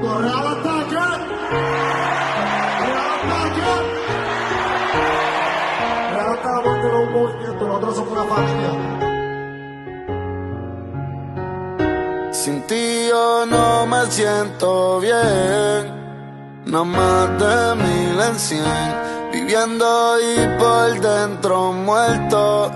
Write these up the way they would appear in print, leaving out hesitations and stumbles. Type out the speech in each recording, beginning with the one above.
Real ataque. Real ataque. Real está la muerte de un movimiento, nosotros somos una familia. Sin ti yo no me siento bien, no más de 1000 en 100, viviendo y por dentro muerto,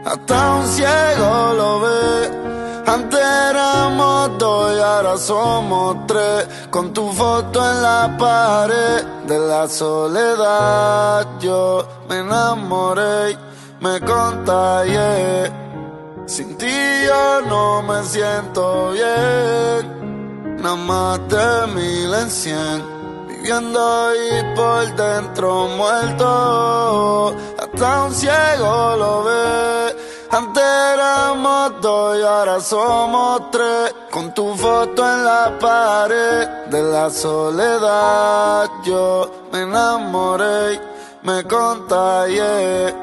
hasta un ciego lo ve. Antes éramos 2 y ahora somos 3, con tu foto en la pared. De la soledad yo me enamoré y me contagié. Sin ti yo no me siento bien, nada más de 1000 en 100, viviendo y por dentro muerto, hasta un ciego lo ve. Antes éramos 2 y ahora somos 3, con tu foto en la pared. De la soledad yo me enamoré y me contagié.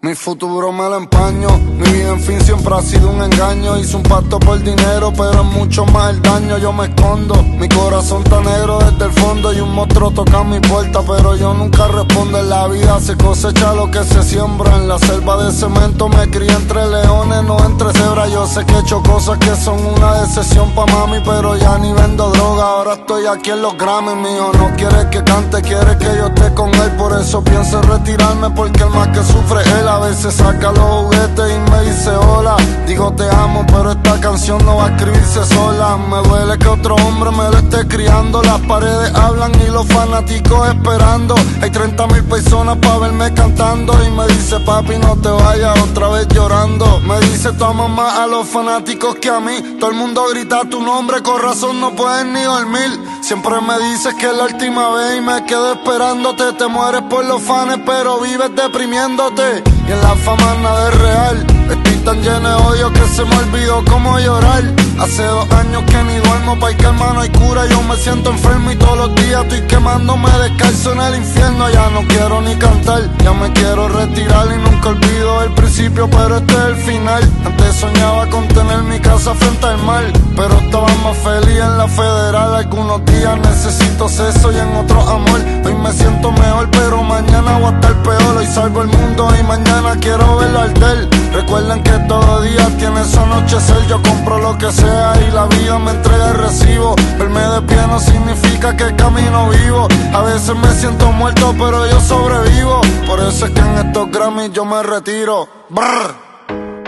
Mi futuro me lo empaño, mi vida en fin siempre ha sido un engaño. Hice un pacto por dinero, pero es mucho más el daño. Yo me escondo, mi corazón está negro desde el fondo. Y un monstruo toca mi puerta, pero yo nunca respondo. En la vida se cosecha lo que se siembra. En la selva de cemento me crié entre leones, no entre cebras. Yo sé que he hecho cosas que son una decepción pa' mami, pero ya ni vendo droga. Ahora estoy aquí en los Grammys, mío. No quiere que cante, quiere que yo esté con él. Por eso pienso en retirarme, porque el más que sufre él. A veces saca los juguetes y me dice hola. Digo te amo, pero esta canción no va a escribirse sola. Me duele que otro hombre me lo esté criando. Las paredes hablan y los fanáticos esperando. Hay 30.000 personas pa' verme cantando. Y me dice papi no te vayas, otra vez llorando. Me dice tu amas más a los fanáticos que a mí. Todo el mundo grita tu nombre, con razón no puedes ni dormir. Siempre me dices que es la última vez y me quedo esperándote. Te mueres por los fans pero vives deprimiéndote. Y en la fama nada es real. Estoy tan lleno de odio que se me olvidó cómo llorar. Hace 2 años que ni duermo, pa' que hermano hay cura. Yo me siento enfermo y todos los días estoy quemándome descalzo en el infierno. Ya no quiero ni cantar, ya me quiero retirar. Y nunca olvido el principio, pero este es el final. Antes soñaba con tener mi casa frente al mar, pero estaba más feliz en la federal. Algunos días necesito sexo y en otros amor. Hoy me siento mejor, pero mañana voy a estar peor. Hoy salvo el mundo y mañana quiero verlo arder. Recuerden que todo día tiene su anochecer. Yo compro lo que sea y la vida me entrega el recibo. Verme de pie no significa que camino vivo. A veces me siento muerto, pero yo sobrevivo. Por eso es que en estos Grammys yo me retiro. Brr.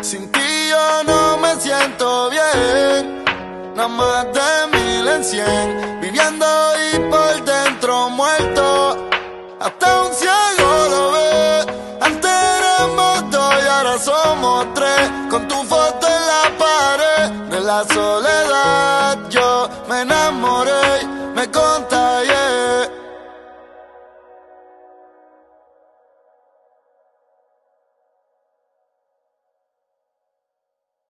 Sin ti yo no me siento bien, nada más de 1000 en 100, viviendo y por dentro muerto, hasta un ciego lo ve. Antes éramos 2 y ahora somos 3, con tu foto en la pared. De la